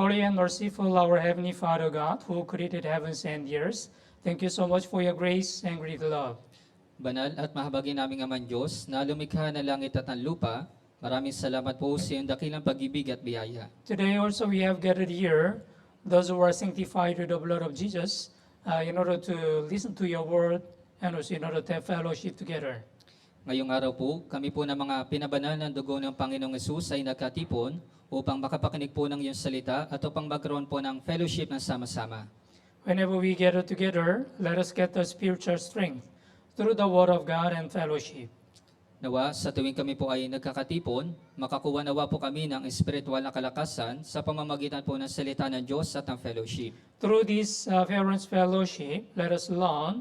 Holy and merciful, our Heavenly Father God, who created heavens and earth, thank you so much for your grace and great love. Banal at mahabagin naming Amang Diyos na lumikha ng langit at ng lupa, maraming salamat po sa iyong dakilang pag-ibig at biyaya. Today also we have gathered here, those who are sanctified with the blood of Jesus, in order to listen to your word and also in order to have fellowship together. Ngayong araw po, kami po ng mga pinabanal ng dugo ng Panginoong Hesus ay nagkatipon upang makapakinig po ng iyong salita at upang magkaroon po ng fellowship ng sama-sama. Whenever we gather together, let us get the spiritual strength through the word of God and fellowship. Nawa, sa tuwing kami po ay nagkakatipon, makakuha nawa po kami ng espiritual na kalakasan sa pamamagitan po ng salita ng Diyos at ng fellowship. Through this parents' fellowship, let us learn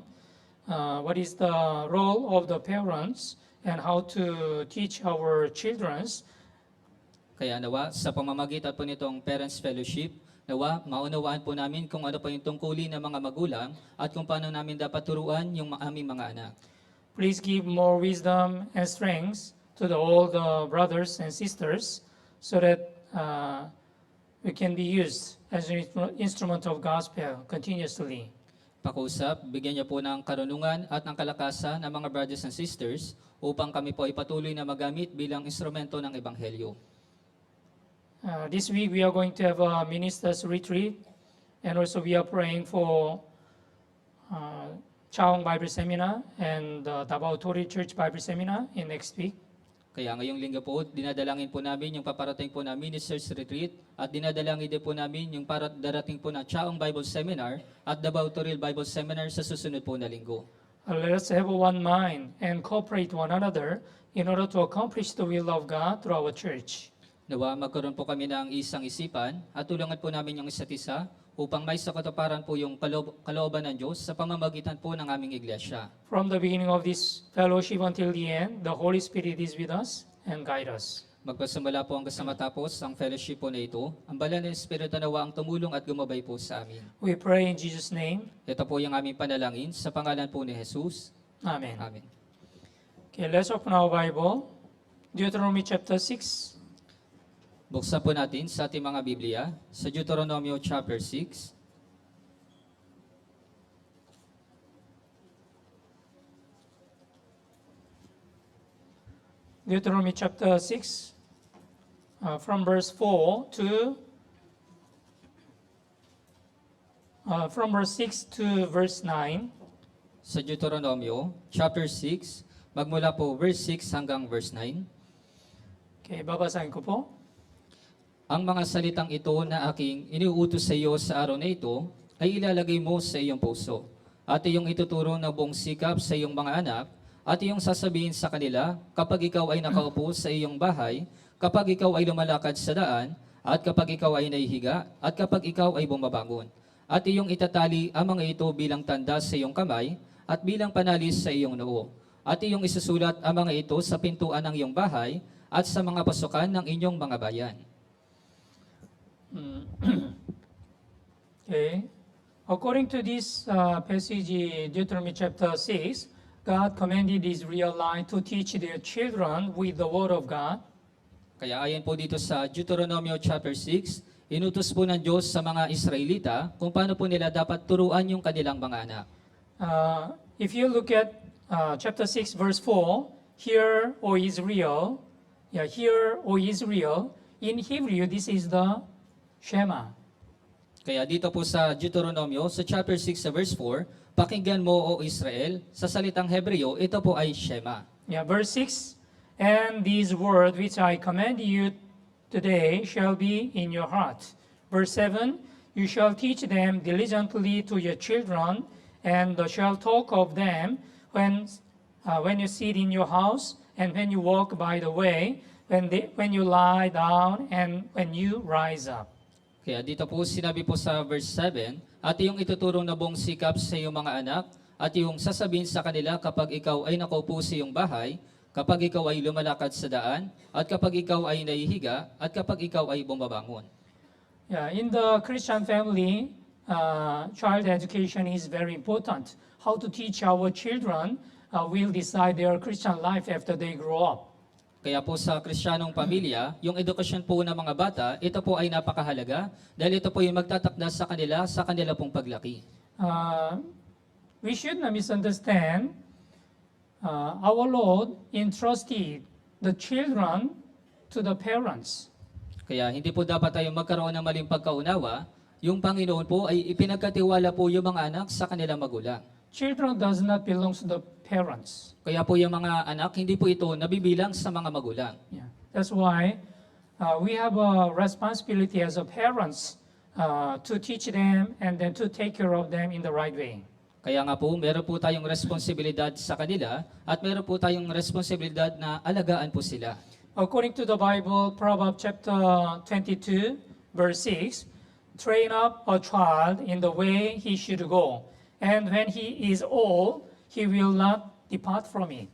what is the role of the parents and how to teach our children. Kaya nawa, sa pamamagitan po nitong Parents Fellowship, nawa, maunawaan po namin kung ano po yung tungkulin ng mga magulang at kung paano namin dapat turuan yung aming mga anak. Please give more wisdom and strength to all the brothers and sisters so that we can be used as an instrument of gospel continuously. Pakusap, bigyan niyo po ng karunungan at ng kalakasan ng mga brothers and sisters upang kami po ay patuloy na magamit bilang instrumento ng Ebanghelyo. This week we are going to have a ministers retreat, and also we are praying for Chaong Bible Seminar and Davao Tori Church Bible Seminar in next week. Kaya ngayong linggo po, dinadalangin po namin yung paparating po na ministers retreat at dinadalangin din po namin yung darating po na Chaong Bible Seminar at Davao Tori Bible Seminar sa susunod po na linggo. Let us have one mind and cooperate one another in order to accomplish the will of God through our church. Nawa, magkaroon po kami ng isang isipan at tulungan po namin yung isa't isa upang may sakatuparan po yung kalooban ng Diyos sa pamamagitan po ng aming iglesia. From the beginning of this fellowship until the end, the Holy Spirit is with us and guide us. Magpasimula po hanggang sa matapos ang fellowship po na ito. Ang banal na Espiritu nawa ang tumulong at gumabay po sa amin. We pray in Jesus' name. Ito po yung aming panalangin sa pangalan po ni Jesus. Amen. Amen. Okay, let's open our Bible. Deuteronomy chapter 6. Buksan po natin sa ating mga Biblia sa Deuteronomy chapter 6. Deuteronomy chapter 6, from verse 4 to from verse 6 to verse 9. Sa Deuteronomy chapter 6, magmula po verse 6 hanggang verse 9. Okay, babasahin ko po. Ang mga salitang ito na aking iniuutos sa iyo sa araw na ito ay ilalagay mo sa iyong puso at iyong ituturo ng buong sikap sa iyong mga anak at iyong sasabihin sa kanila kapag ikaw ay nakaupo sa iyong bahay, kapag ikaw ay lumalakad sa daan, at kapag ikaw ay nahihiga, at kapag ikaw ay bumabangon. At iyong itatali ang mga ito bilang tanda sa iyong kamay at bilang panalis sa iyong noo. At iyong isusulat ang mga ito sa pintuan ng iyong bahay at sa mga pasukan ng inyong mga bayan. Okay. According to this passage in Deuteronomy chapter 6, God commanded Israelites to teach their children with the word of God. Kaya ayon po dito sa Deuteronomy chapter 6, inutos po ng Diyos sa mga Israelita kung paano po nila dapat turuan yung kanilang mga anak. If you look at chapter 6 verse 4, hear, O Israel, hear, O Israel, in Hebrew this is the Shema. Kaya dito po sa Deuteronomy sa chapter 6 sa verse 4, pakinggan mo o Israel, sa salitang Hebreo, ito po ay Shema. Verse 6, and these words which I command you today shall be in your heart. Verse 7, you shall teach them diligently to your children, and shall talk of them when you sit in your house, and when you walk by the way, when you lie down, and when you rise up. Kaya dito po sinabi po sa verse 7, at iyong ituturo na buong sikap sa iyong mga anak, at iyong sasabihin sa kanila kapag ikaw ay nakaupo sa iyong bahay, kapag ikaw ay lumalakad sa daan, at kapag ikaw ay nahihiga, at kapag ikaw ay bumabangon. In the Christian family, child education is very important. How to teach our children will decide their Christian life after they grow up. Kaya po sa Kristiyanong pamilya, yung edukasyon po ng mga bata, ito po ay napakahalaga dahil ito po yung magtatakda sa kanila pong paglaki. We should not misunderstand. Our Lord entrusted the children to the parents. Kaya hindi po dapat tayo magkaroon ng maling pagkaunawa. Yung Panginoon po ay ipinagkatiwala po yung mga anak sa kanilang magulang. Children does not belong to the parents. Kaya po yung mga anak, hindi po ito nabibilang sa mga magulang. Yeah. That's why we have a responsibility as a parents to teach them and then to take care of them in the right way. Kaya nga po, meron po tayong responsibilidad sa kanila at meron po tayong responsibilidad na alagaan po sila. According to the Bible, Proverbs chapter 22, verse 6, train up a child in the way he should go, and when he is old, he will not depart from it.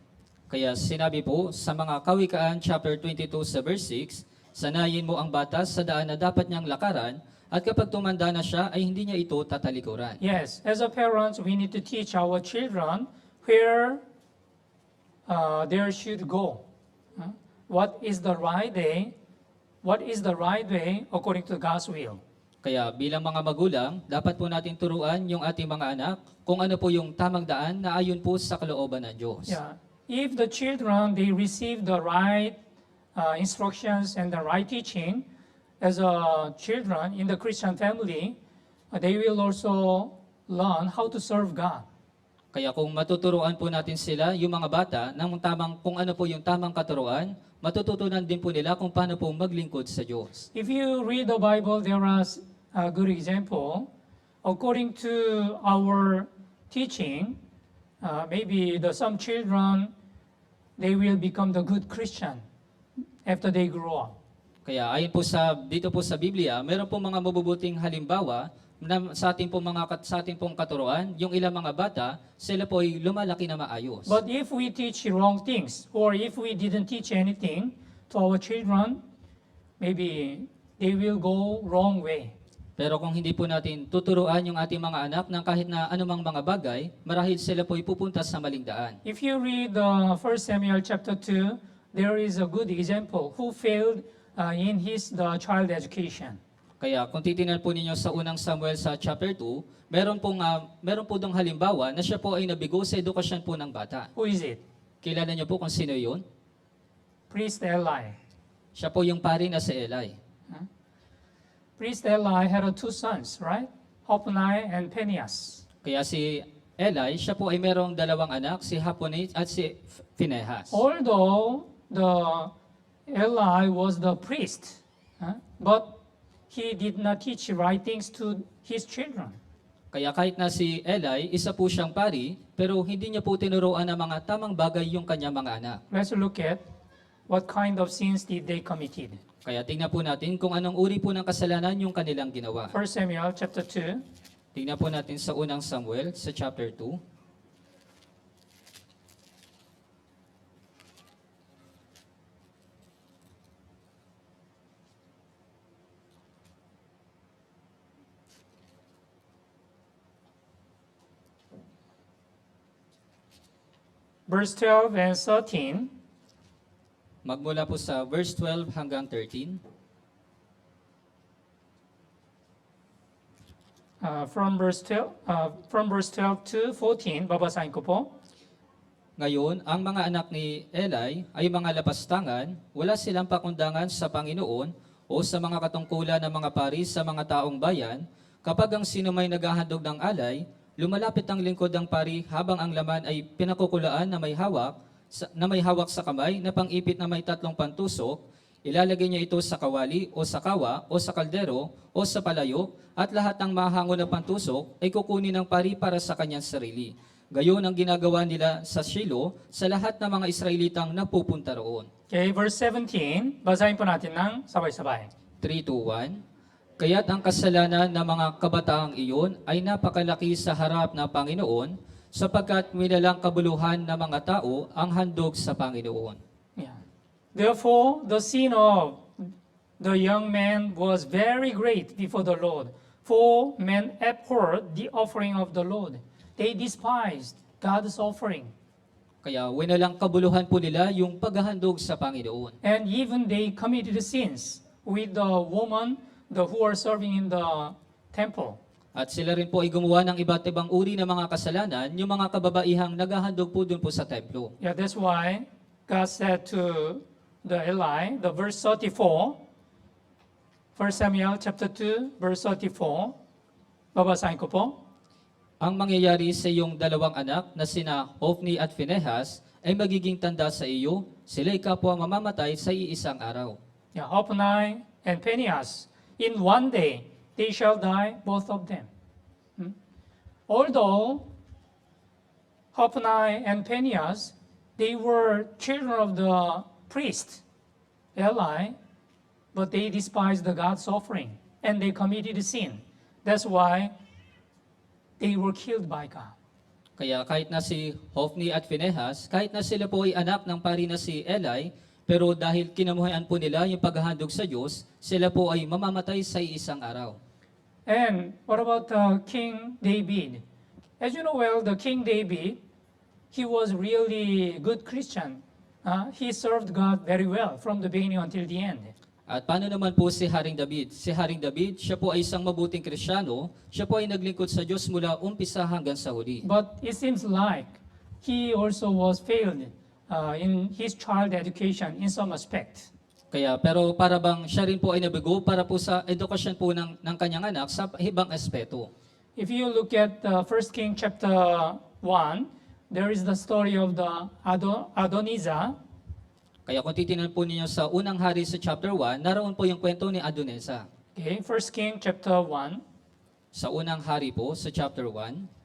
Kaya sinabi po sa mga Kawikaan chapter 22 sa verse 6, sanayin mo ang bata sa daan na dapat niyang lakaran, at kapag tumanda na siya ay hindi niya ito tatalikuran. Yes, as a parents, we need to teach our children where they should go. What is the right way? What is the right way according to God's will? Kaya bilang mga magulang, dapat po natin turuan yung ating mga anak kung ano po yung tamang daan na ayon po sa kalooban ng Diyos. Yeah. If the children, they receive the right instructions and the right teaching as a children in the Christian family, they will also learn how to serve God. Kaya kung matuturuan po natin sila, yung mga bata, ng tamang, kung ano po yung tamang katuruan, matututunan din po nila kung paano po maglingkod sa Diyos. If you read the Bible, there is a good example. According to our teaching, maybe some children, they will become the good Christian after they grow up. Kaya ayon po dito po sa Biblia, meron po mga mabubuting halimbawa na sa ating pong katuruan, yung ilang mga bata, sila po ay lumalaki na maayos. But if we teach wrong things, or if we didn't teach anything to our children, maybe they will go wrong way. Pero kung hindi po natin tuturuan yung ating mga anak ng kahit na anumang mga bagay, marahil sila po ay pupunta sa maling daan. If you read 1 Samuel chapter 2, there is a good example who failed in the child education. Kaya kung titingnan po ninyo sa unang Samuel sa chapter 2, meron po dong halimbawa na siya po ay nabigo sa edukasyon po ng bata. Who is it? Kilala niyo po kung sino yun? Priest Eli. Siya po yung pari na si Eli. Priest Eli had two sons, right? Hophni and Phinehas. Kaya si Eli, siya po ay merong dalawang anak, si Hophni at si Phinehas. Although Eli was the priest, but he did not teach right things to his children. Kaya kahit na si Eli, isa po siyang pari, pero hindi niya po tinuruan ng mga tamang bagay yung kanyang mga anak. Let's look at what kind of sins did they committed. Kaya tingnan po natin kung anong uri po ng kasalanan yung kanilang ginawa. 1 Samuel chapter 2, Tingnan po natin sa unang Samuel, sa chapter 2. verse 12 and 13. Magmula po sa verse 12 hanggang 13. From verse 12 to 14, babasahin ko po. Ngayon, ang mga anak ni Eli ay mga lapastangan, wala silang pakundangan sa Panginoon o sa mga katungkulan ng mga pari sa mga taong bayan. Kapag ang sino may naghahandog ng alay, lumalapit ang lingkod ng pari habang ang laman ay pinakukulaan na may hawak sa kamay na pang-ipit na may 3 pantusok. Ilalagay niya ito sa kawali o sa kawa o sa kaldero o sa palayok at lahat ng mahango na pantusok ay kukunin ng pari para sa kanyang sarili. Gayon ang ginagawa nila sa Shilo sa lahat ng mga Israelitang napupunta roon. Okay, verse 17, basahin po natin ng sabay-sabay. 3-1. Kaya't ang kasalanan ng mga kabataang iyon ay napakalaki sa harap ng Panginoon sapagkat minalang kabuluhan ng mga tao ang handog sa Panginoon. Yeah. Therefore, the sin of the young man was very great before the Lord, for men abhorred the offering of the Lord. They despised God's offering. Kaya winalang kabuluhan po nila yung paghahandog sa Panginoon. And even they committed sins with the woman who are serving in the temple. At sila rin po ay gumawa ng iba't ibang uri ng mga kasalanan, yung mga kababaihang naghahandog po dun po sa templo. Yeah, that's why God said to the Eli, the verse 34, 1 Samuel chapter 2, verse 34. Babasahin ko po. Ang mangyayari sa iyong dalawang anak na sina Hofni at Phinehas ay magiging tanda sa iyo, sila'y kapwa mamamatay sa iisang araw. Yeah, Hophni and Phinehas, in one day they shall die, both of them. Although Hophni and Phinehas, they were children of the priest Eli, but they despised the God's offering and they committed sin. That's why they were killed by God. Kaya kahit na si Hofni at Phinehas, kahit na sila po ay anak ng pari na si Eli, pero dahil kinamuhayan po nila yung paghahandog sa Diyos, sila po ay mamamatay sa isang araw. And what about King David? As you know well, the King David, he was really good Christian. He served God very well from the beginning until the end. At paano naman po si Haring David? Si Haring David, siya po ay isang mabuting Kristiyano, siya po ay naglingkod sa Diyos mula umpisa hanggang sa huli. But it seems like he also was failed in his child education in some aspect. Pero para bang siya rin po ay nabigo para po sa edukasyon po ng kanyang anak sa ibang aspeto. If you look at 1 King chapter 1, there is the story of the Adonijah. Kaya kung titingnan po ninyo sa unang hari sa chapter 1, naroon po yung kwento ni Adonesa. Okay, 1 King chapter 1. Sa unang hari po sa chapter 1.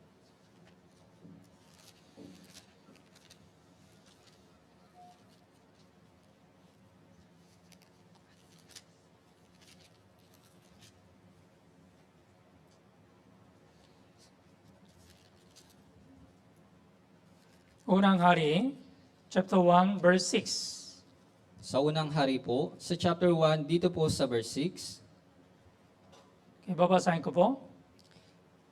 Unang Hari, chapter 1, verse 6. Sa unang hari po, sa chapter 1, dito po sa verse 6, Okay, babasahin ko po.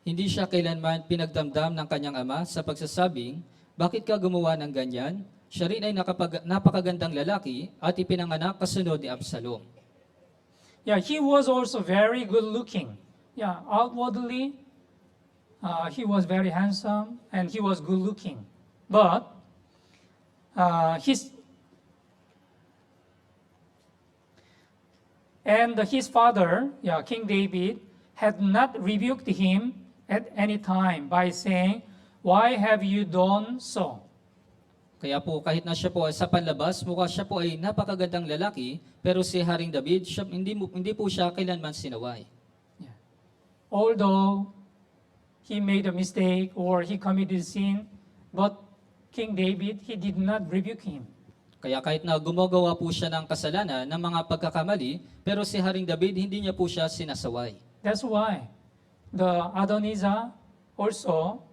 hindi siya kailanman pinagdamdam ng kanyang ama sa pagsasabing, bakit ka gumawa ng ganyan? Siya rin ay napakagandang lalaki at ipinanganak kasunod ni Absalom. Yeah, he was also very good looking. Yeah, outwardly, he was very handsome and he was good looking. But his father, King David, had not rebuked him at any time by saying, "Why have you done so?" Kaya po kahit na siya po ay sa panlabas, mukha siya po ay napakagandang lalaki, pero si Haring David, hindi po siya kailanman sinaway. Although he made a mistake or he committed sin, but King David, he did not rebuke him. Kaya kahit na gumagawa po siya ng kasalanan, ng mga pagkakamali, pero si Haring David, hindi niya po siya sinasaway. That's why the Adonijah also,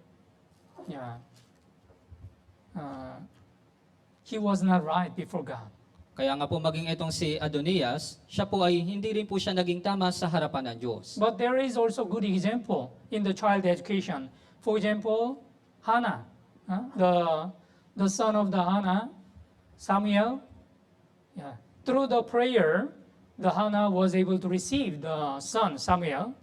he was not right before God. Kaya nga po maging itong si Adonias, siya po ay hindi rin po siya naging tama sa harapan ng Diyos. But there is also good example in the child education. For example, Hannah, the son of the Hannah, Samuel. Through the prayer, the Hannah was able to receive the son Samuel.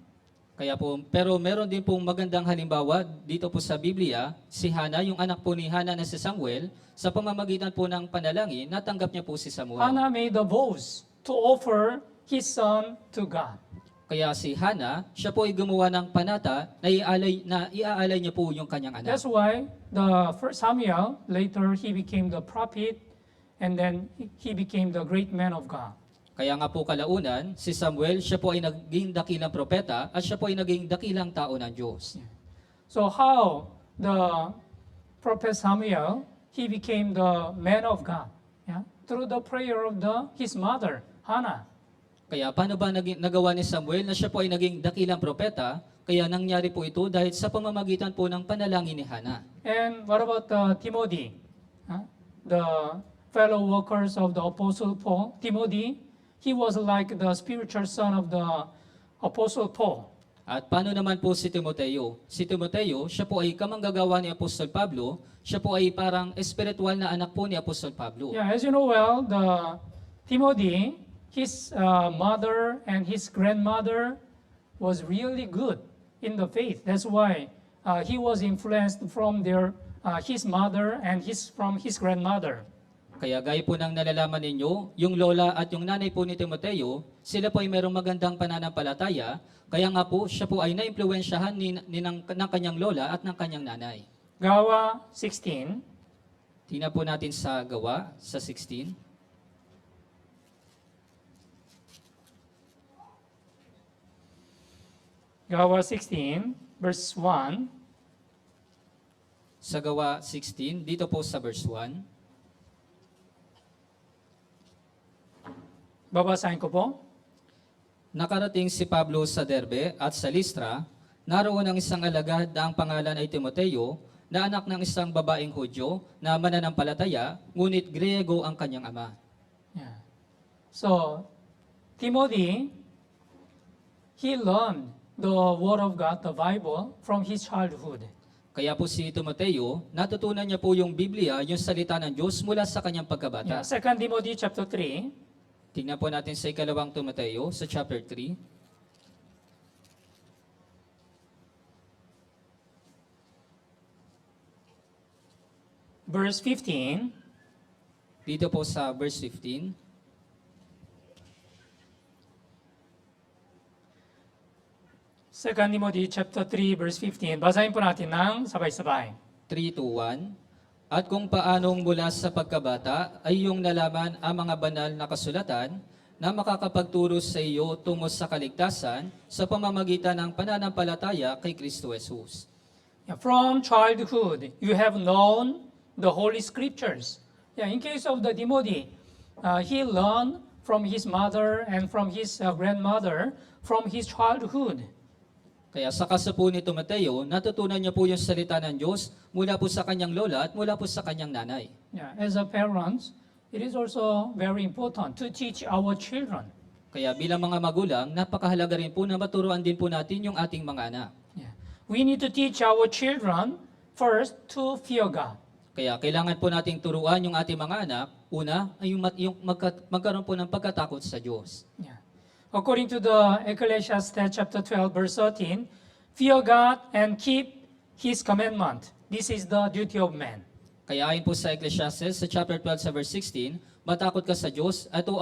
Pero meron din pong magandang halimbawa dito po sa Biblia, si Hannah, yung anak po ni Hannah na si Samuel, sa pamamagitan po ng panalangin, natanggap niya po si Samuel. Hannah made the vows to offer his son to God. Kaya si Hannah, siya po ay gumawa ng panata na iaalay niya po yung kanyang anak. That's why the first Samuel, later he became the prophet, and then he became the great man of God. Kaya nga po kalaunan, si Samuel, siya po ay naging dakilang propeta at siya po ay naging dakilang tao ng Diyos. So how the prophet Samuel, he became the man of God? Through the prayer of his mother, Hannah. Kaya paano ba nagawa ni Samuel na siya po ay naging dakilang propeta? Kaya nangyari po ito dahil sa pamamagitan po ng panalangin ni Hannah. And what about Timothy? The fellow workers of the Apostle Paul, Timothy, he was like the spiritual son of the Apostle Paul. At paano naman po si Timoteo? Si Timoteo, siya po ay kamanggagawa ni Apostol Pablo, siya po ay parang espiritual na anak po ni Apostol Pablo. Yeah, as you know well, the Timothy, his mother and his grandmother was really good in the faith. That's why he was influenced from his mother and from his grandmother. Kaya gaya po ng nalalaman ninyo, yung lola at yung nanay po ni Timoteo, sila po ay mayroong magandang pananampalataya, kaya nga po siya po ay naimpluwensyahan ng kanyang lola at ng kanyang nanay. Gawa 16. Tingnan po natin sa Gawa, sa 16. Gawa 16, verse 1. Sa Gawa 16, dito po sa verse 1. Babasahin ko po. Nakarating si Pablo sa Derbe at sa Listra, naroon ang isang alagad na ang pangalan ay Timoteo, na anak ng isang babaeng Hudyo na mananampalataya, ngunit Griego ang kanyang ama. Yeah. So, Timothy, he learned the Word of God, the Bible, from his childhood. Kaya po si Timoteo, natutunan niya po yung Biblia, yung salita ng Diyos mula sa kanyang pagkabata. Yeah. 2 Timothy chapter 3. Tingnan po natin sa ikalawang Timoteo, sa chapter 3. Verse 15. Dito po sa verse 15. Second Timothy chapter 3 verse 15. Basahin po natin ng sabay-sabay. 3 to 1. At kung paanong mula sa pagkabata ay iyong nalaman ang mga banal na kasulatan na makakapagturo sa iyo tungo sa kaligtasan sa pamamagitan ng pananampalataya kay Kristo Jesus. Yeah, from childhood, you have known the Holy Scriptures. Yeah, in case of the Timothy, he learned from his mother and from his grandmother from his childhood. Kaya sa kaso po ni Timoteo, natutunan niya po yung salita ng Diyos mula po sa kanyang lola at mula po sa kanyang nanay. Yeah, as a parents, it is also very important to teach our children. Kaya bilang mga magulang, napakahalaga rin po na maturuan din po natin yung ating mga anak. Yeah. We need to teach our children first to fear God. Kaya kailangan po nating turuan yung ating mga anak, una, ay yung magkaroon po ng pagkatakot sa Diyos. Yeah. According to the Ecclesiastes chapter 12 verse 13, fear God and keep His commandment. This is the duty of man. Kaya ayon po sa Ecclesiastes sa chapter 12 sa verse 16, matakot ka sa Diyos, ito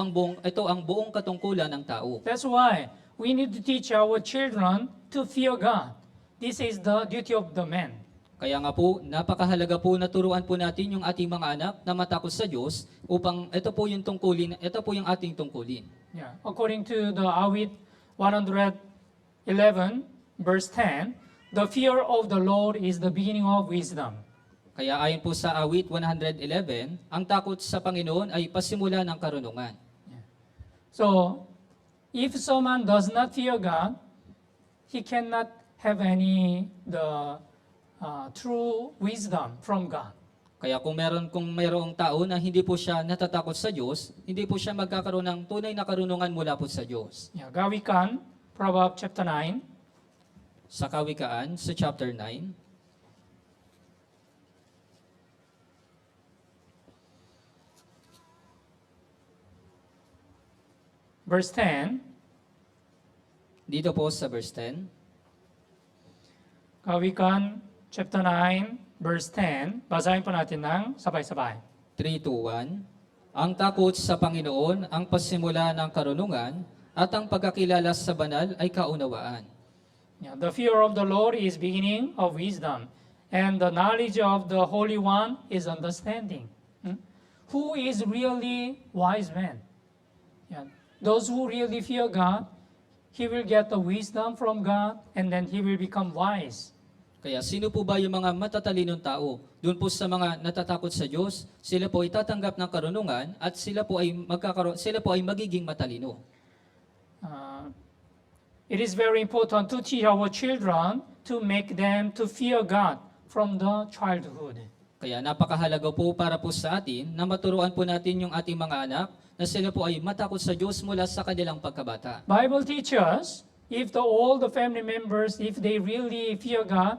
ang buong katungkulan ng tao. That's why we need to teach our children to fear God. This is the duty of the man. Kaya nga po, napakahalaga po na turuan po natin yung ating mga anak na matakot sa Diyos upang ito po yung ating tungkulin. Yeah. According to the Awit 111 verse 10, the fear of the Lord is the beginning of wisdom. Kaya ayon po sa Awit 111, ang takot sa Panginoon ay pasimula ng karunungan. So, if someone does not fear God, he cannot have the true wisdom from God. Kaya kung mayroong tao na hindi po siya natatakot sa Diyos, hindi po siya magkakaroon ng tunay na karunungan mula po sa Diyos. Yeah, Gawikan, Proverbs chapter 9. Sa Kawikaan, sa chapter 9, Verse 10, dito po sa verse 10, Kawikan chapter 9, verse 10. Basahin po natin ng sabay-sabay. 3 to 1, ang takot sa Panginoon ang pasimula ng karunungan at ang pagkakilala sa banal ay kaunawaan. Yeah, the fear of the Lord is beginning of wisdom, and the knowledge of the Holy One is understanding. Who is really wise man? Yeah. Those who really fear God, he will get the wisdom from God, and then he will become wise. Kaya sino po ba yung mga matatalinong tao? Doon po sa mga natatakot sa Diyos, sila po ay tatanggap ng karunungan at sila po ay magiging matalino. It is very important to teach our children to make them to fear God from the childhood. Kaya napakahalaga po para po sa atin na maturuan po natin yung ating mga anak na sila po ay matakot sa Diyos mula sa kanilang pagkabata. Bible teaches if all the family members, if they really fear God,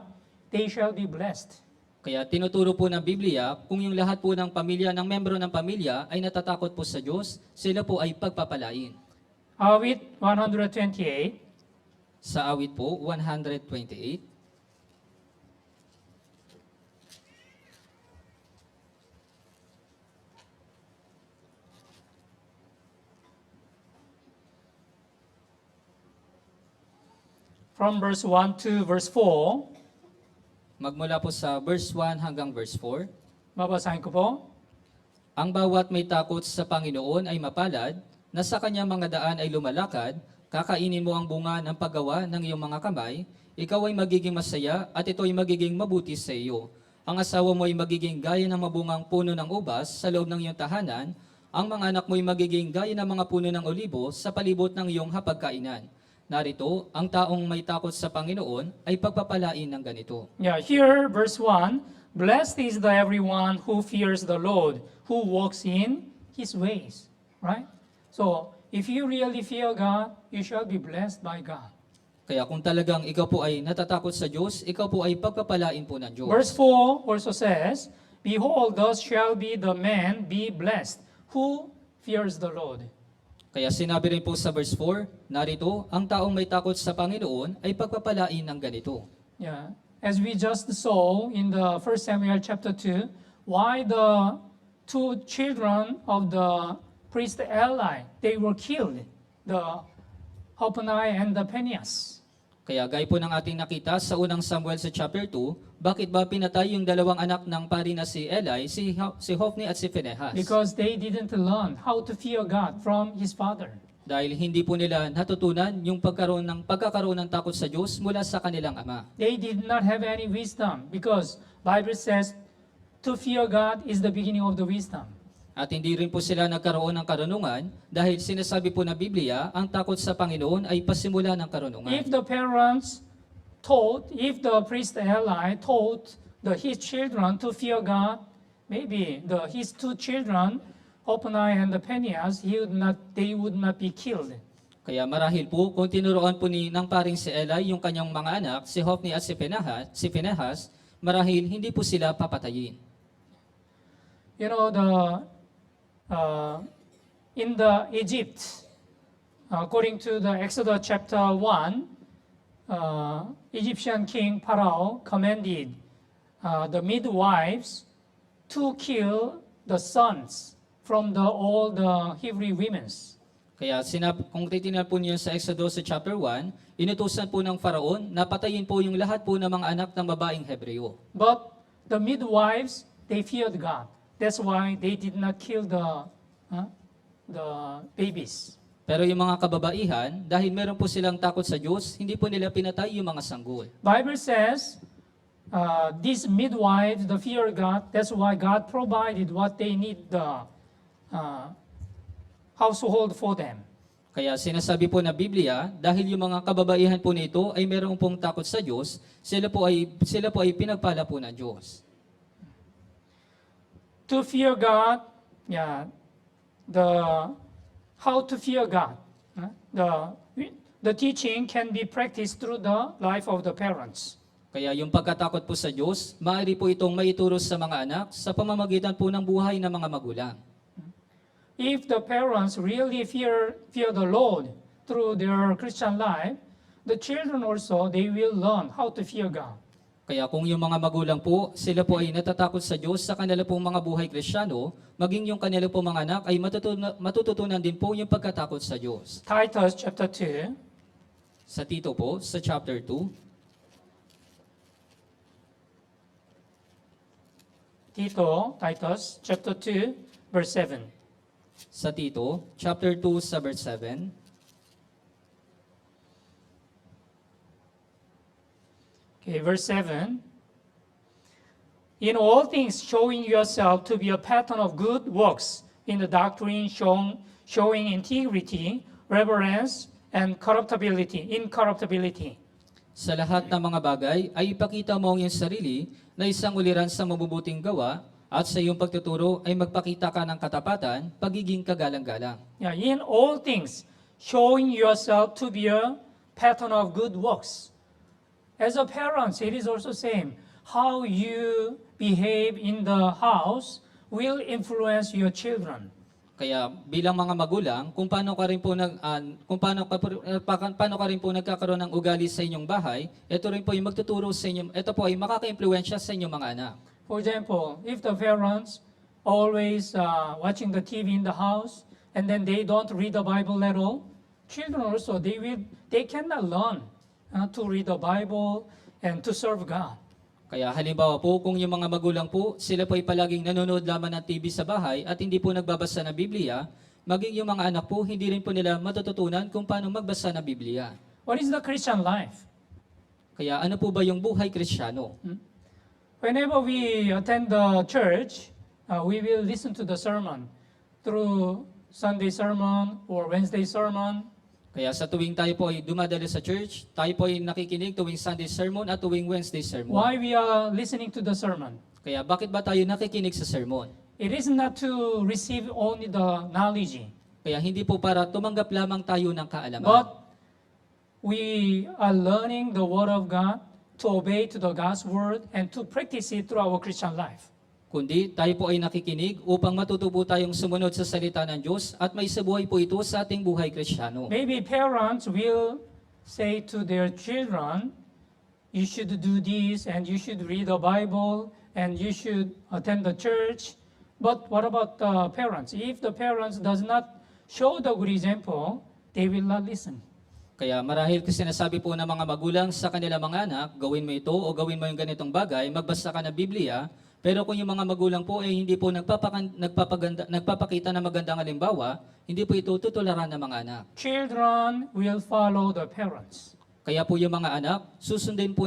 they shall be blessed. Kaya tinuturo po ng Biblia, kung yung lahat po ng pamilya, ng membro ng pamilya ay natatakot po sa Diyos, sila po ay pagpapalain. Awit 128. Sa awit po, 128. From verse 1 to verse 4, Magmula po sa verse 1 hanggang verse 4. babasahin ko po. Ang bawat may takot sa Panginoon ay mapalad, na sa kanyang mga daan ay lumalakad, kakainin mo ang bunga ng paggawa ng iyong mga kamay, ikaw ay magiging masaya at ito ay magiging mabuti sa iyo. Ang asawa mo ay magiging gaya ng mabungang puno ng ubas sa loob ng iyong tahanan, ang mga anak mo ay magiging gaya ng mga puno ng olibo sa palibot ng iyong hapagkainan. Narito, ang taong may takot sa Panginoon ay pagpapalain ng ganito. Yeah, here, verse 1, blessed is the everyone who fears the Lord, who walks in His ways. Right? So, if you really fear God, you shall be blessed by God. Kaya kung talagang ikaw po ay natatakot sa Diyos, ikaw po ay pagpapalain po ng Diyos. Verse 4 also says, behold, thus shall be the man be blessed, who fears the Lord. Kaya sinabi rin po sa verse 4, narito, ang taong may takot sa Panginoon ay pagpapalain ng ganito. Yeah. As we just saw in the 1 Samuel chapter 2, why the two children of the priest Eli, they were killed, the Hophni and the Phinehas. Kaya gaya po ng ating nakita sa unang Samuel sa chapter 2, bakit ba pinatay yung dalawang anak ng pari na si Eli, si Hophni at si Phinehas? Because they didn't learn how to fear God from his father. Dahil hindi po nila natutunan yung pagkakaroon ng takot sa Diyos mula sa kanilang ama. They did not have any wisdom because Bible says to fear God is the beginning of the wisdom. At hindi rin po sila nagkaroon ng karunungan dahil sinasabi po na Biblia, ang takot sa Panginoon ay pasimula ng karunungan. If the parents taught, if the priest Eli taught his children to fear God, maybe his two children, Hophni and the Phinehas, they would not be killed. Kaya marahil po, kung tinuruan po ng paring si Eli yung kanyang mga anak, si Hophni at si Phinehas, marahil hindi po sila papatayin. You know, in the Egypt, according to the Exodus chapter 1, Egyptian king Pharaoh commanded the midwives to kill the sons from all the Hebrew women. Kaya kung titingnan po niyo sa Exodus sa chapter 1, inutusan po ng Faraon na patayin po yung lahat po ng mga anak ng babaeng Hebreo. But the midwives, they feared God. That's why they did not kill the babies. Pero yung mga kababaihan, dahil meron po silang takot sa Diyos, hindi po nila pinatay yung mga sanggol. Bible says, these midwives, the fear of God, that's why God provided what they need, the household for them. Kaya sinasabi po na Biblia, dahil yung mga kababaihan po nito ay meron pong takot sa Diyos, sila po ay pinagpala po ng Diyos. To fear God, yeah, how to fear God. The teaching can be practiced through the life of the parents. Kaya yung pagkatakot po sa Diyos, maaari po itong maituro sa mga anak sa pamamagitan po ng buhay ng mga magulang. If the parents really fear the Lord through their Christian life, the children also, they will learn how to fear God. Kaya kung yung mga magulang po, sila po ay natatakot sa Diyos sa kanila pong mga buhay Kristiyano, maging yung kanila pong mga anak ay matututunan din po yung pagkatakot sa Diyos. Titus chapter 2, Sa Tito po, sa chapter 2, Titus chapter 2, verse 7. sa Tito, chapter 2, sa verse 7, Okay, verse 7. In all things showing yourself to be a pattern of good works, in the doctrine showing integrity, reverence, and incorruptibility. sa lahat ng mga bagay ay ipakita mo ang iyong sarili na isang uliran sa mabubuting gawa at sa iyong pagtuturo ay magpakita ka ng katapatan, pagiging kagalang-galang. Yeah, in all things showing yourself to be a pattern of good works. As a parents, it is also same. How you behave in the house will influence your children. Kaya bilang mga magulang, kung paano ka rin po paano ka rin po nagkakaroon ng ugali sa inyong bahay, ito rin po yung magtuturo sa inyo, ito po ay makaka-impluwensya sa inyong mga anak. For example, if the parents always watching the TV in the house and then they don't read the Bible at all, children also they cannot learn to read the Bible and to serve God. Kaya halimbawa po, kung yung mga magulang po, sila po ay palaging nanonood lamang ng TV sa bahay at hindi po nagbabasa ng Biblia, maging yung mga anak po, hindi rin po nila matututunan kung paano magbasa ng Biblia. What is the Christian life? Kaya ano po ba yung buhay Kristiyano? Whenever we attend the church, we will listen to the sermon through Sunday sermon or Wednesday sermon. Kaya sa tuwing tayo po ay dumadalo sa church, tayo po ay nakikinig tuwing Sunday sermon at tuwing Wednesday sermon. Why we are listening to the sermon? Kaya bakit ba tayo nakikinig sa sermon? It is not to receive only the knowledge, Kaya hindi po para tumanggap lamang tayo ng kaalaman. but we are learning the Word of God to obey to the God's Word and to practice it through our Christian life. Kundi tayo po ay nakikinig upang matuto po tayong sumunod sa salita ng Diyos at may sabuhay po ito sa ating buhay Kristiyano. Maybe parents will say to their children, you should do this and you should read the Bible and you should attend the church. But what about the parents? If the parents does not show the good example, they will not listen. Kaya marahil kasi sinasabi po ng mga magulang sa kanilang mga anak, gawin mo ito o gawin mo yung ganitong bagay, magbasa ka ng Biblia, pero kung yung mga magulang po ay hindi po nagpapakita ng magandang halimbawa, hindi po ito tutularan ng mga anak. Children will follow the parents. Kaya po yung mga anak, susundan po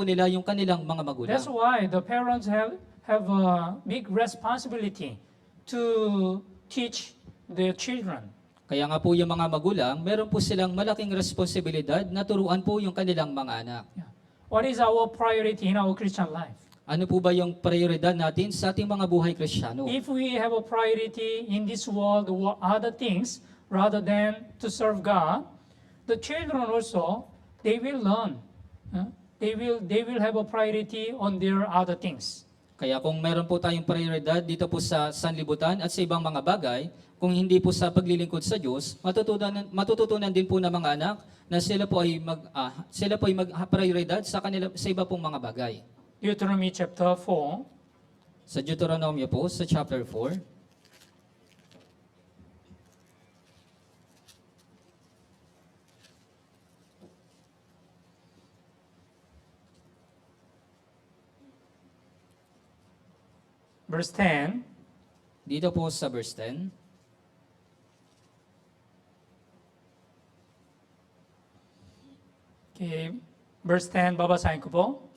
nila yung kanilang mga magulang. That's why the parents have a big responsibility to teach their children. Kaya nga po yung mga magulang, meron po silang malaking responsibilidad na turuan po yung kanilang mga anak. Yeah. What is our priority in our Christian life? Ano po ba yung prioridad natin sa ating mga buhay Kristiyano? If we have a priority in this world or other things rather than to serve God, the children also, they will learn. They will have a priority on their other things. Kaya kung meron po tayong prioridad dito po sa sanlibutan at sa ibang mga bagay, kung hindi po sa paglilingkod sa Diyos, matututunan din po ng mga anak na sila po ay mag-prioridad sa iba pong mga bagay. Deuteronomy chapter 4, Sa Deuteronomio po, sa chapter 4, verse 10, dito po sa verse 10, okay, verse 10, babasahin ko po.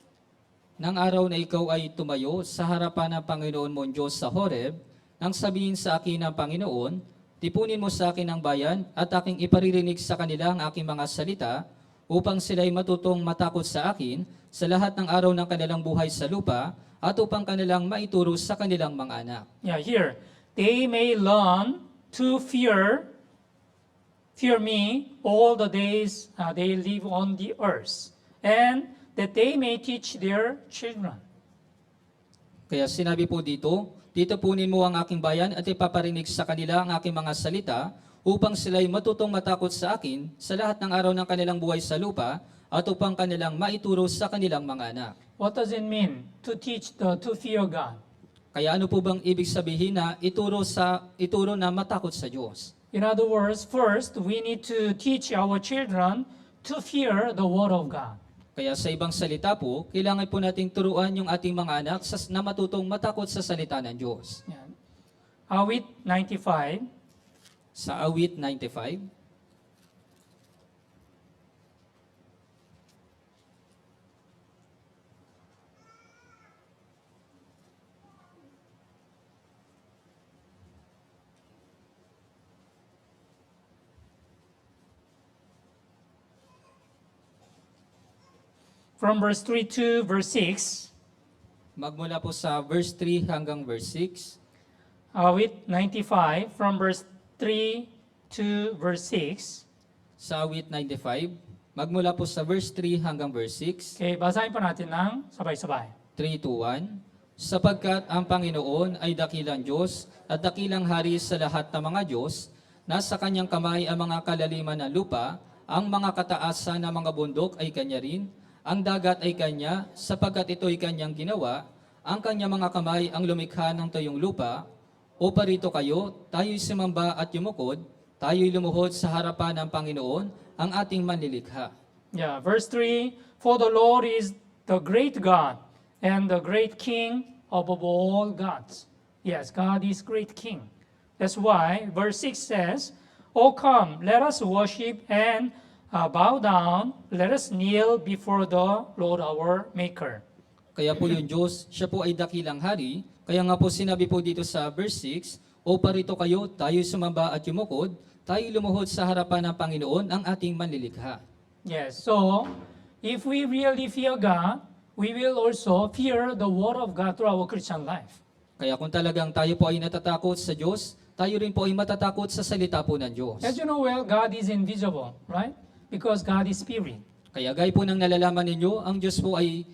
Nang araw na ikaw ay tumayo sa harapan ng Panginoon mong Diyos sa Horeb, nang sabihin sa akin ng Panginoon, tipunin mo sa akin ang bayan at aking iparirinig sa kanila ang aking mga salita, upang sila'y matutong matakot sa akin sa lahat ng araw ng kanilang buhay sa lupa, at upang kanilang maituro sa kanilang mga anak. Yeah, here, they may learn to fear me all the days they live on the earth, and that they may teach their children. Kaya sinabi po dito, titipunin mo ang aking bayan at ipaparinig sa kanila ang aking mga salita, upang sila'y matutong matakot sa akin sa lahat ng araw ng kanilang buhay sa lupa, at upang kanilang maituro sa kanilang mga anak. What does it mean to to fear God? Kaya ano po bang ibig sabihin na ituro na matakot sa Diyos? In other words, first, we need to teach our children to fear the Word of God. Kaya sa ibang salita po, kailangan po nating turuan yung ating mga anak na matutong matakot sa salita ng Diyos. Yeah. Awit 95, Sa Awit 95, from verse 3 to verse 6, magmula po sa verse 3 hanggang verse 6, Awit 95, from verse 3 to verse 6, sa awit 95, magmula po sa verse 3 hanggang verse 6. Okay, basahin po natin ng sabay-sabay. 3, 2, 1. Sapagkat ang Panginoon ay dakilang Diyos at dakilang hari sa lahat ng mga Diyos, nasa kanyang kamay ang mga kalaliman ng lupa, ang mga kataasan ng mga bundok ay kanya rin, ang dagat ay kanya, sapagkat ito'y kanyang ginawa, ang kanyang mga kamay ang lumikha ng tuyong lupa. O parito kayo, tayo'y sumamba at yumukod, tayo'y lumuhod sa harapan ng Panginoon, ang ating manlilikha. Yeah, verse 3, For the Lord is the great God and the great King above all gods. Yes, God is great King. That's why verse 6 says, O come, let us worship and bow down, let us kneel before the Lord our Maker. Kaya po yung Diyos, siya po ay dakilang hari. Kaya nga po sinabi po dito sa verse 6, O parito kayo, tayo sumamba at yumukod, tayo lumuhod sa harapan ng Panginoon, ang ating manlilikha. Yes, so if we really fear God, we will also fear the Word of God through our Christian life. Kaya kung talagang tayo po ay natatakot sa Diyos, tayo rin po ay matatakot sa salita po ng Diyos. As you know well, God is invisible, right? Because God is Spirit. Kaya gaya po ng nalalaman ninyo, ang Diyos po ay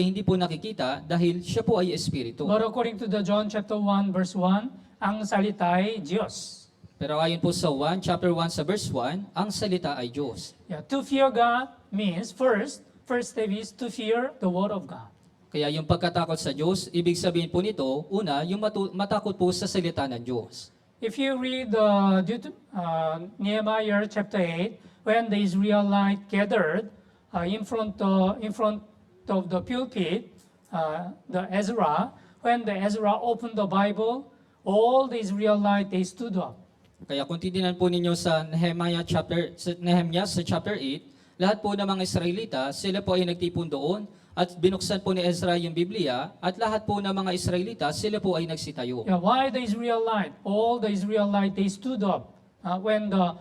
hindi po nakikita dahil siya po ay espiritu. But according to the John chapter 1 verse 1, ang salita ay Diyos. Pero ayon po sa chapter 1 sa verse 1, ang salita ay Diyos. Yeah, to fear God means first step is to fear the Word of God. Kaya yung pagkatakot sa Diyos, ibig sabihin po nito, una, yung matakot po sa salita ng Diyos. If you read Nehemiah chapter 8, when the Israelites gathered in front of the pulpit, the Ezra, when the Ezra opened the Bible, all the Israelites they stood up. Kaya kung titingnan po ninyo sa Nehemiah sa chapter 8, lahat po ng mga Israelita, sila po ay nagtipon doon at binuksan po ni Ezra yung Biblia at lahat po ng mga Israelita, sila po ay nagsitayo. Yeah, why the Israelite? All the Israelites they stood up when the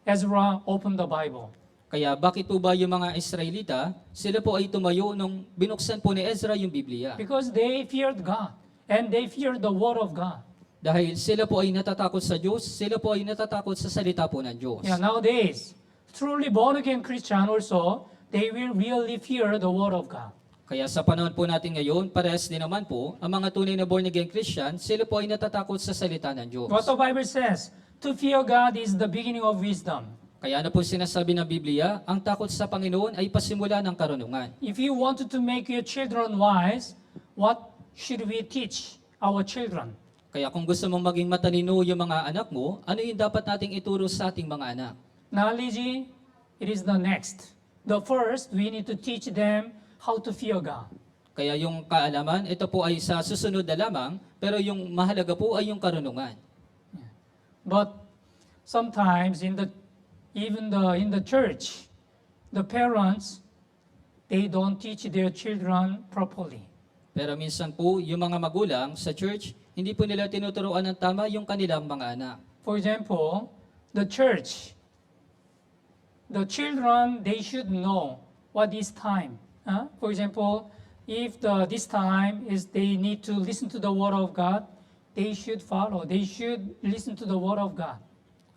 Ezra opened the Bible. Kaya bakit po ba yung mga Israelita, sila po ay tumayo nung binuksan po ni Ezra yung Biblia? Because they feared God and they feared the Word of God. Dahil sila po ay natatakot sa Diyos, sila po ay natatakot sa salita po ng Diyos. Yeah, nowadays, truly born-again Christian also, they will really fear the Word of God. Kaya sa panahon po natin ngayon, parehas din naman po, ang mga tunay na born-again Christian, sila po ay natatakot sa salita ng Diyos. What the Bible says, to fear God is the beginning of wisdom. Kaya ano po sinasabi ng Biblia, ang takot sa Panginoon ay pasimula ng karunungan. If you wanted to make your children wise, what should we teach our children? Kaya kung gusto mong maging matalino yung mga anak mo, ano yung dapat nating ituro sa ating mga anak? Knowledge, it is the next. The first, we need to teach them how to fear God. Kaya yung kaalaman, ito po ay sa susunod na lamang, pero yung mahalaga po ay yung karunungan. But sometimes in the church, the parents, they don't teach their children properly. Pero minsan po, yung mga magulang sa church, hindi po nila tinuturuan ng tama yung kanilang mga anak. For example, the church, the children, they should know what is time. For example, if this time is they need to listen to the Word of God, they should follow. They should listen to the Word of God.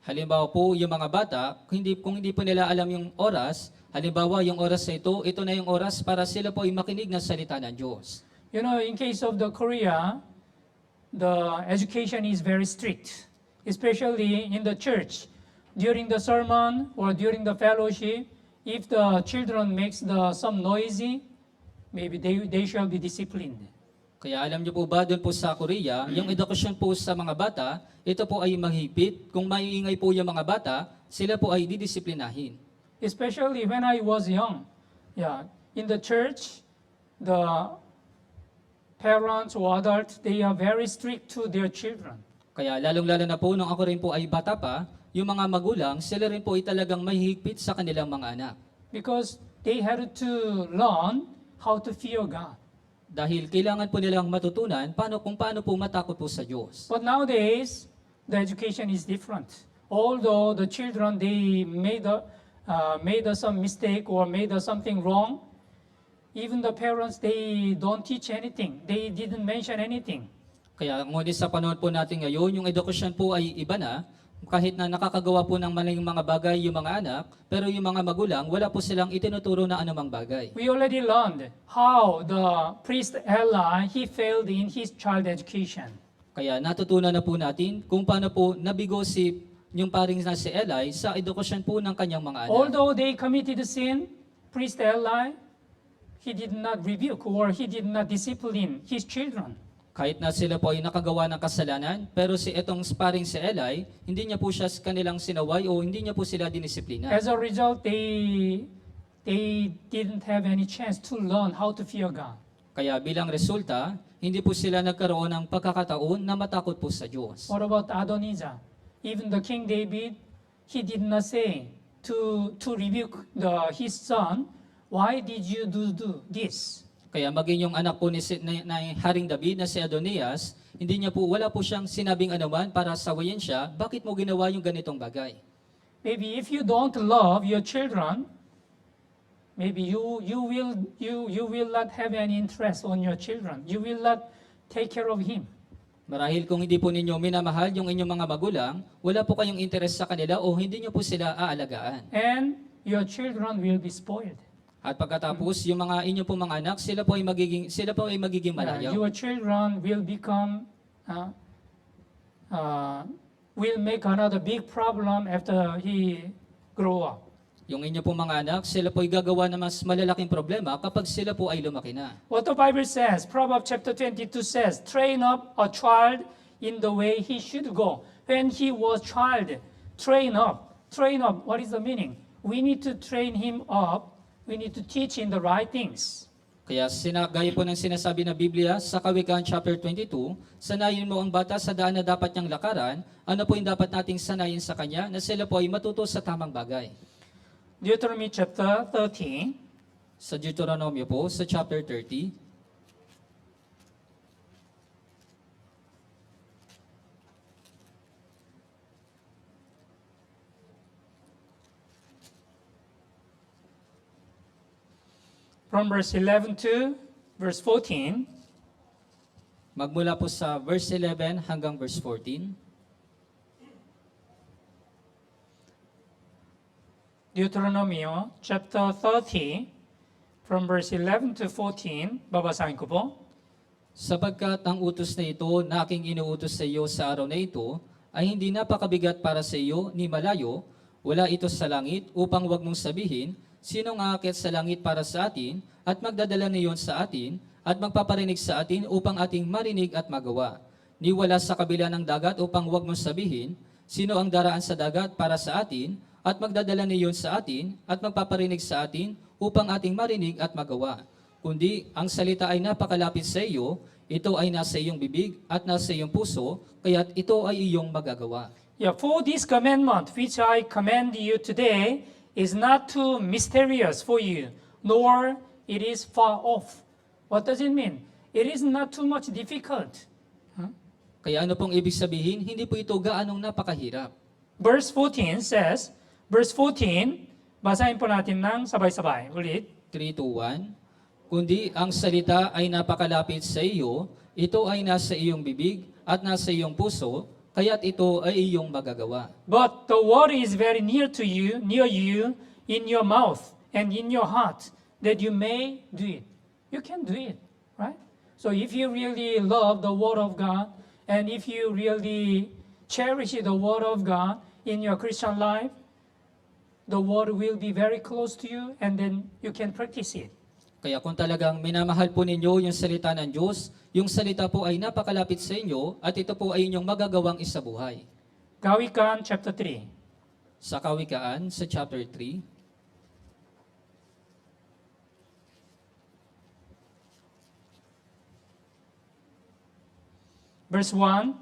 Halimbawa po, yung mga bata, kung hindi po nila alam yung oras, halimbawa yung oras na ito na yung oras para sila po ay makinig ng salita ng Diyos. You know, in case of the Korea, the education is very strict, especially in the church. During the sermon or during the fellowship, if the children makes some noisy, maybe they shall be disciplined. Kaya alam niyo po ba, doon po sa Korea, yung edukasyon po sa mga bata, ito po ay mahigpit. Kung maiingay po yung mga bata, sila po ay didisiplinahin. Especially when I was young, in the church, the parents or adults, they are very strict to their children. Kaya lalong-lalo na po, nung ako rin po ay bata pa, yung mga magulang, sila rin po ay talagang mahigpit sa kanilang mga anak. Because they had to learn how to fear God. Dahil kailangan po nilang matutunan kung paano po matakot po sa Diyos. But nowadays, the education is different. Although the children, they made some mistake or made something wrong, even the parents, they don't teach anything. They didn't mention anything. Kaya ngunit sa panahon po natin ngayon, yung edukasyon po ay iba na. Kahit na nakakagawa po ng maling mga bagay yung mga anak, pero yung mga magulang, wala po silang itinuturo na anumang bagay. We already learned how the priest Eli, he failed in his child education. Kaya natutunan na po natin kung paano po nabigo si yung paring na si Eli sa edukasyon po ng kanyang mga anak. Although they committed sin, priest Eli, he did not rebuke or he did not discipline his children. Kahit na sila po ay nakagawa ng kasalanan, pero si etong paring si Eli, hindi niya po siya kanilang sinaway o hindi niya po sila dinisiplina. As a result, they didn't have any chance to learn how to fear God. Kaya bilang resulta, hindi po sila nagkaroon ng pagkakataon na matakot po sa Diyos. What about Adonijah? Even the King David, he did not say to rebuke his son, why did you do this? Kaya maging yung anak po ni Haring David na si Adonias, wala po siyang sinabing anuman para sawayin siya, bakit mo ginawa yung ganitong bagay? Maybe if you don't love your children, maybe you will not have any interest on your children. You will not take care of him. Marahil kung hindi po ninyo minamahal yung inyong mga magulang, wala po kayong interes sa kanila o hindi niyo po sila aalagaan. And your children will be spoiled. At pagkatapos, yung mga inyo po mga anak, sila po ay magiging malayaw. Your children will become, will make another big problem after he grow up. Yung inyo po mga anak, sila po ay gagawa ng mas malalaking problema kapag sila po ay lumaki na. What the Bible says, Proverbs chapter 22 says, train up a child in the way he should go. When he was child, train up. Train up, what is the meaning? We need to train him up. We need to teach him the right things. Kaya gaya po ng sinasabi na Biblia sa Kawikaan chapter 22, sanayin mo ang bata sa daan na dapat niyang lakaran, ano po yung dapat nating sanayin sa kanya na sila po ay matuto sa tamang bagay. Deuteronomy chapter 30, Sa Deuteronomio po, sa chapter 30, from verse 11 to verse 14, magmula po sa verse 11 hanggang verse 14, Deuteronomy chapter 30, from verse 11 to 14, babasahin ko po. sapagkat ang utos na ito na aking inuutos sa iyo sa araw na ito ay hindi napakabigat para sa iyo ni malayo, wala ito sa langit upang wag mong sabihin, sinong aakyat sa langit para sa atin at magdadala niyon sa atin at magpaparinig sa atin upang ating marinig at magawa. Ni wala sa kabila ng dagat upang wag mong sabihin, sino ang daraan sa dagat para sa atin at magdadala niyon sa atin at magpaparinig sa atin upang ating marinig at magawa. Kundi ang salita ay napakalapit sa iyo, ito ay nasa iyong bibig at nasa iyong puso, kaya't ito ay iyong magagawa. Yeah, for this commandment which I command you today is not too mysterious for you, nor it is far off. What does it mean? It is not too much difficult. Kaya ano pong ibig sabihin, hindi po ito gaanong napakahirap. Verse 14 says, verse 14, basahin po natin ng sabay-sabay. Ulit. 3, 2, 1. Kundi ang salita ay napakalapit sa iyo, ito ay nasa iyong bibig at nasa iyong puso, kaya't ito ay iyong magagawa. But the word is very near you, in your mouth and in your heart, that you may do it. You can do it, right? So if you really love the word of God, and if you really cherish the word of God in your Christian life, the word will be very close to you, and then you can practice it. Kaya kung talagang minamahal po ninyo yung salita ng Diyos, yung salita po ay napakalapit sa inyo at ito po ay inyong magagawang isabuhay. Kawikaan chapter 3. Sa Kawikaan, sa chapter 3, Verse 1.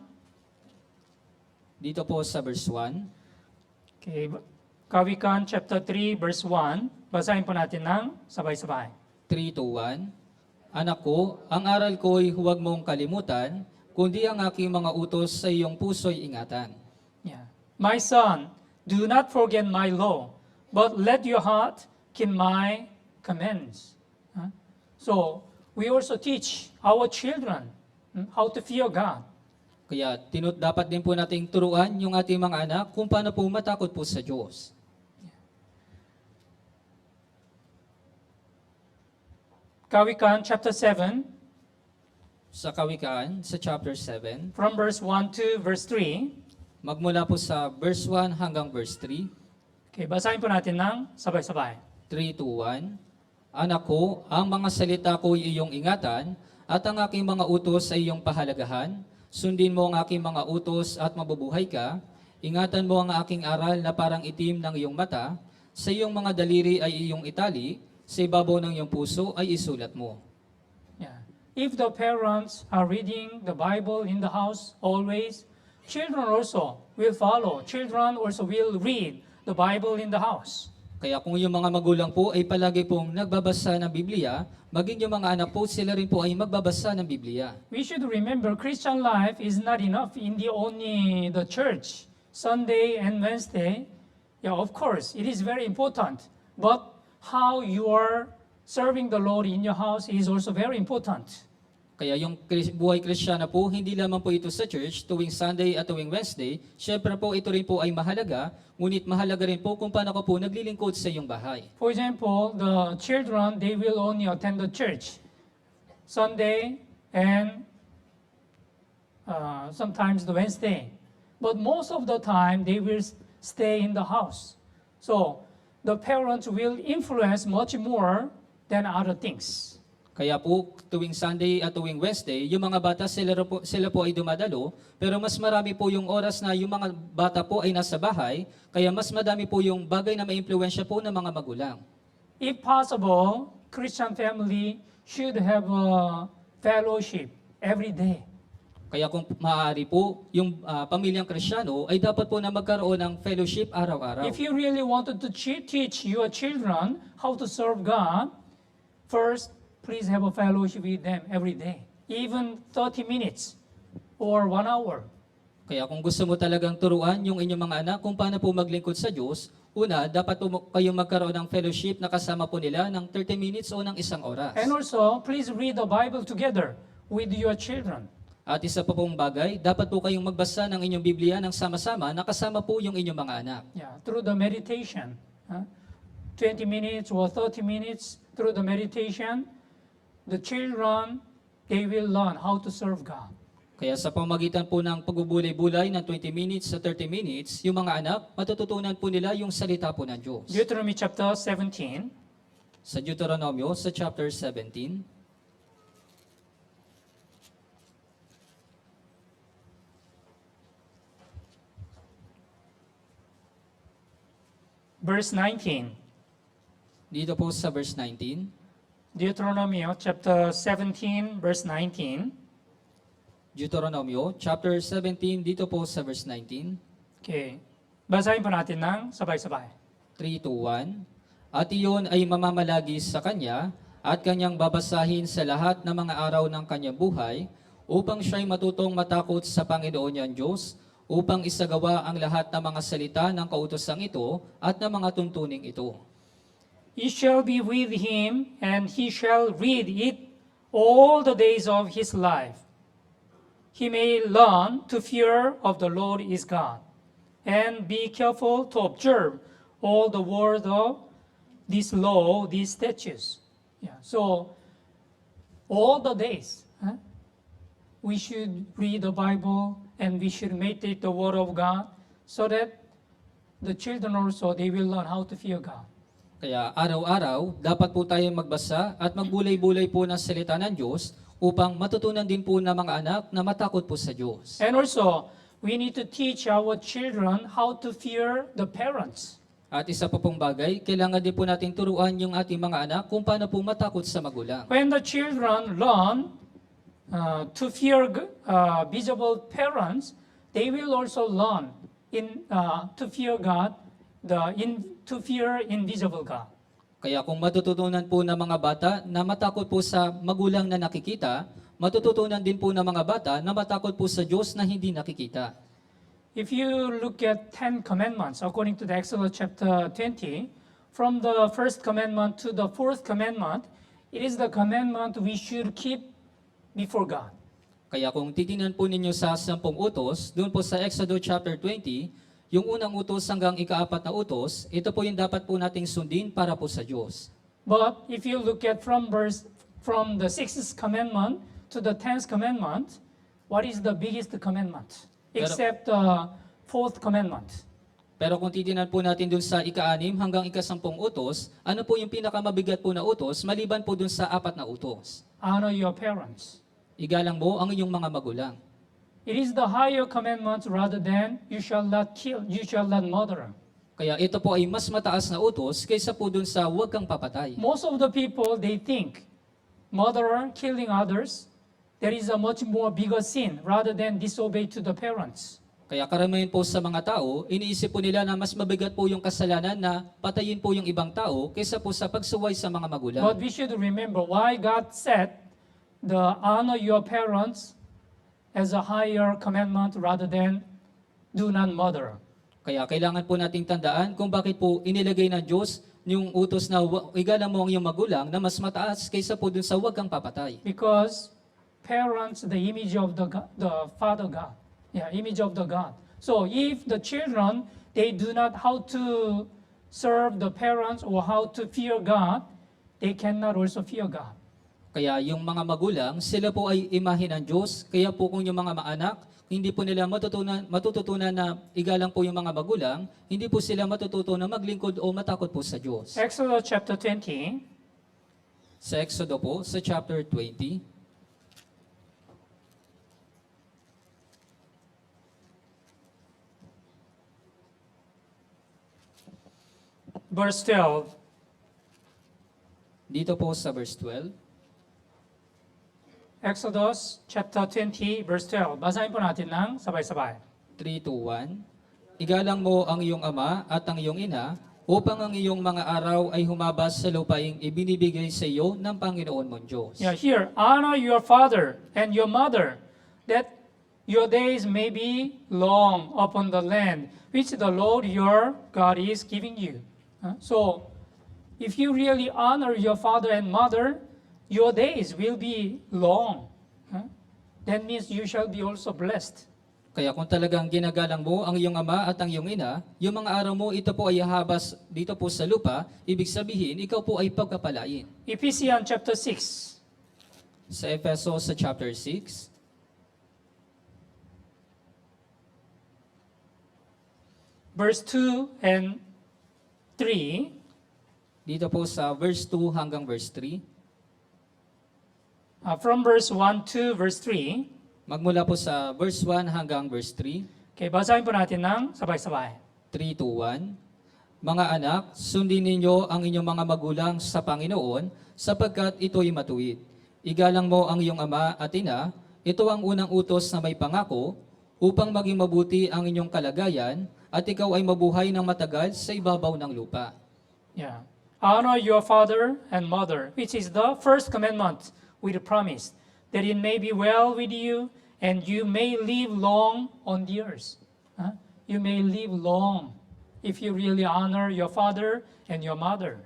dito po sa verse 1, Okay. Kawikaan chapter 3, verse 1. Basahin po natin ng sabay-sabay. 3 to 1, Anak ko, ang aral ko'y huwag mong kalimutan, kundi ang aking mga utos sa iyong puso'y ingatan. Yeah. My son, do not forget my law, but let your heart keep my commands. So, we also teach our children how to fear God. Kaya dapat din po nating turuan yung ating mga anak kung paano po matakot po sa Diyos. Kawikaan chapter 7, Sa Kawikaan, sa chapter 7, from verse 1 to verse 3. magmula po sa verse 1 hanggang verse 3, Okay, basahin po natin ng sabay-sabay. 3 to 1. Anak ko, ang mga salita ko ay iyong ingatan, at ang aking mga utos ay iyong pahalagahan. Sundin mo ang aking mga utos at mabubuhay ka. Ingatan mo ang aking aral na parang itim ng iyong mata. Sa iyong mga daliri ay iyong itali, sa ibabaw ng iyong puso ay isulat mo. Yeah. If the parents are reading the Bible in the house always, children also will follow. Children also will read the Bible in the house. Kaya kung yung mga magulang po ay palagi pong nagbabasa ng Biblia, maging yung mga anak po, sila rin po ay magbabasa ng Biblia. We should remember Christian life is not enough in only the church, Sunday and Wednesday. Yeah, of course, it is very important. But how you are serving the Lord in your house is also very important. Kaya yung buhay Kristiyana po, hindi lamang po ito sa church tuwing Sunday at tuwing Wednesday. Siyempre po, ito rin po ay mahalaga, ngunit mahalaga rin po kung paano ka po naglilingkod sa iyong bahay. For example, the children, they will only attend the church Sunday and sometimes the Wednesday. But most of the time, they will stay in the house. So, the parents will influence much more than other things. Kaya po, tuwing Sunday at tuwing Wednesday, yung mga bata, sila po ay dumadalo, pero mas marami po yung oras na yung mga bata po ay nasa bahay, kaya mas madami po yung bagay na maimpluwensya po ng mga magulang. If possible, Christian family should have a fellowship every day. Kaya kung maaari po, yung pamilyang Kristiyano ay dapat po na magkaroon ng fellowship araw-araw. If you really wanted to teach your children how to serve God, first, please have a fellowship with them every day, even 30 minutes or 1 hour. Kaya kung gusto mo talagang turuan yung inyong mga anak kung paano po maglingkod sa Diyos, una, dapat po kayong magkaroon ng fellowship na kasama po nila ng 30 minutes o ng 1 oras. And also, please read the Bible together with your children. At isa pa pong bagay, dapat po kayong magbasa ng inyong Biblia ng sama-sama na kasama po yung inyong mga anak. Yeah, through the meditation. 20 minutes or 30 minutes through the meditation, the children, they will learn how to serve God. Kaya sa pamagitan po ng pagbubulay-bulay ng 20 minutes sa 30 minutes, yung mga anak, matututunan po nila yung salita po ng Diyos. Deuteronomy chapter 17, Sa Deuteronomio, sa chapter 17, verse 19. dito po sa verse 19, Deuteronomy chapter 17, verse 19. Deuteronomio, chapter 17, dito po sa verse 19, Okay. Basahin po natin ng sabay-sabay. 3 to 1, At iyon ay mamamalagi sa kanya at kanyang babasahin sa lahat ng mga araw ng kanyang buhay upang siya'y matutong matakot sa Panginoon niyang Diyos upang isagawa ang lahat ng mga salita ng kautosang ito at ng mga tuntuning ito. It shall be with him, and he shall read it all the days of his life. He may learn to fear of the Lord his God, and be careful to observe all the word of this law, these statutes. Yeah. So, all the days, we should read the Bible, and we should meditate the word of God, so that the children also, they will learn how to fear God. Kaya araw-araw, dapat po tayong magbasa at magbulay-bulay po ng salita ng Diyos upang matutunan din po ng mga anak na matakot po sa Diyos. And also, we need to teach our children how to fear the parents. At isa pa pong bagay, kailangan din po natin turuan yung ating mga anak kung paano po matakot sa magulang. When the children learn to fear visible parents, they will also learn to fear God, to fear invisible God. Kaya kung matututunan po ng mga bata na matakot po sa magulang na nakikita, matututunan din po ng mga bata na matakot po sa Diyos na hindi nakikita. If you look at 10 commandments, according to the Exodus chapter 20, from the first commandment to the fourth commandment, it is the commandment we should keep before God. Kaya kung titingnan po ninyo sa 10 utos, doon po sa Exodus chapter 20, yung unang utos hanggang ika-4 na utos, ito po yung dapat po nating sundin para po sa Diyos. But if you look at from the 6th commandment to the 10th commandment, what is the biggest commandment? Except the 4th commandment. Pero kung titingnan po natin doon sa ika-6 hanggang ika-10 utos, ano po yung pinakamabigat po na utos, maliban po doon sa 4 na utos? Honor your parents. Igalang mo ang inyong mga magulang. It is the higher commandment rather than you shall not kill, you shall not murder. Kaya ito po ay mas mataas na utos kaysa po dun sa huwag kang papatay. Most of the people, they think murderer, killing others, there is a much more bigger sin rather than disobey to the parents. Kaya karamihan po sa mga tao, iniisip po nila na mas mabigat po yung kasalanan na patayin po yung ibang tao kaysa po sa pagsuway sa mga magulang. But we should remember why God said the honor your parents as a higher commandment rather than do not murder. Kaya kailangan po nating tandaan kung bakit po inilagay ng Diyos yung utos na igalang mo ang iyong magulang na mas mataas kaysa po dun sa huwag kang papatay. Because parents, the image of the Father God. Yeah, image of the God. So if the children, they do not how to serve the parents or how to fear God, they cannot also fear God. Kaya yung mga magulang, sila po ay imahe ng Diyos. Kaya po kung yung mga anak, hindi po nila matututunan na igalang po yung mga magulang, hindi po sila matututunan maglingkod o matakot po sa Diyos. Exodus chapter 20, Sa Exodo po, sa chapter 20, verse 12. dito po sa verse 12, Exodus chapter 20, verse 12. Basahin po natin ng sabay-sabay. 3 to 1, igalang mo ang iyong ama at ang iyong ina, upang ang iyong mga araw ay humabas sa lupaing ibinibigay sa iyo ng Panginoon mong Diyos. Yeah, here, honor your father and your mother, that your days may be long upon the land which the Lord your God is giving you. So, if you really honor your father and mother, your days will be long. That means you shall be also blessed. Kaya kung talagang ginagalang mo ang iyong ama at ang iyong ina, yung mga araw mo, ito po ay habas dito po sa lupa, ibig sabihin, ikaw po ay pagpapalain. Ephesians chapter 6, Sa Efeso sa chapter 6, verse 2 and 3. dito po sa verse 2 hanggang verse 3, From verse 1 to verse 3. magmula po sa verse 1 hanggang verse 3, Okay, basahin po natin ng sabay-sabay. 3 to 1, Mga anak, sundin ninyo ang inyong mga magulang sa Panginoon sapagkat ito'y matuwid. Igalang mo ang iyong ama at ina, ito ang unang utos na may pangako upang maging mabuti ang inyong kalagayan at ikaw ay mabuhay ng matagal sa ibabaw ng lupa. Yeah. Honor your father and mother, which is the first commandment with a promise, that it may be well with you and you may live long on the earth. You may live long if you really honor your father and your mother.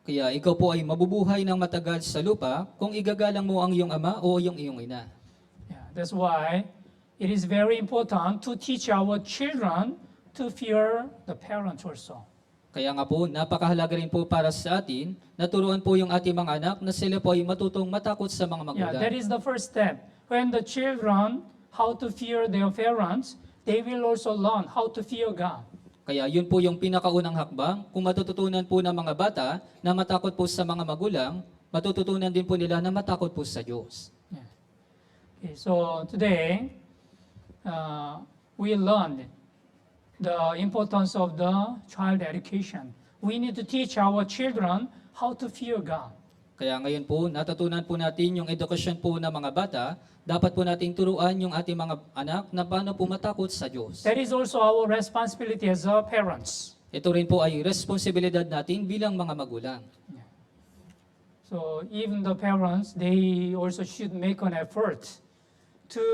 Kaya ikaw po ay mabubuhay ng matagal sa lupa kung igagalang mo ang iyong ama o yung iyong ina. Yeah, that's why it is very important to teach our children to fear the parents also. Kaya nga po, napakahalaga rin po para sa atin na turuan po yung ating mga anak na sila po ay matutong matakot sa mga Yeah, magulang. that is the first step. When the children how to fear their parents, they will also learn how to fear God. Kaya yun po yung pinakaunang hakbang. Kung matututunan po ng mga bata na matakot po sa mga magulang, matututunan din po nila na matakot po sa Diyos. Okay, so today, we learned the importance of the child education. We need to teach our children how to fear God. Kaya ngayon po, natutunan po natin yung edukasyon po ng mga bata. Dapat po nating turuan yung ating mga anak na paano po matakot sa Diyos. That is also our responsibility as parents. Ito rin po ay responsibilidad natin bilang mga magulang. So even the parents, they also should make an effort to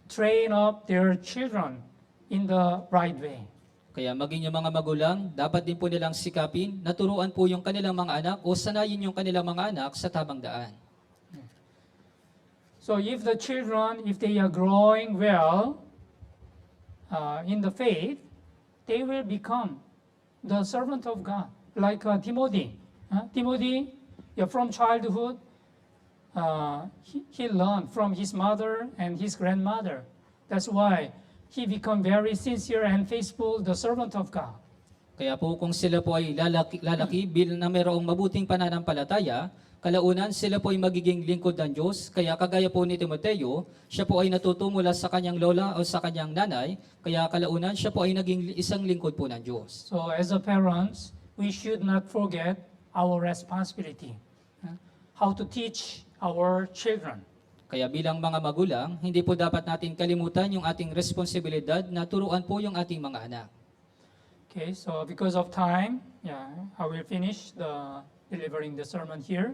train up their children in the right way. Kaya maging yung mga magulang, dapat din po nilang sikapin na turuan po yung kanilang mga anak o sanayin yung kanilang mga anak sa tamang daan. So if the children, if they are growing well in the faith, they will become the servant of God, like Timothy. Timothy, from childhood, he learned from his mother and his grandmother. That's why he become very sincere and faithful, the servant of God. Kaya po kung sila po ay lalaki bilang na mayroong mabuting pananampalataya, kalaunan sila po ay magiging lingkod ng Diyos. Kaya kagaya po ni Timoteo, siya po ay natuto mula sa kanyang lola o sa kanyang nanay. Kaya kalaunan siya po ay naging isang lingkod po ng Diyos. So as a parents, we should not forget our responsibility, how to teach our children. Kaya bilang mga magulang, hindi po dapat natin kalimutan yung ating responsibilidad na turuan po yung ating mga anak. Okay, so because of time, I will finish delivering the sermon here.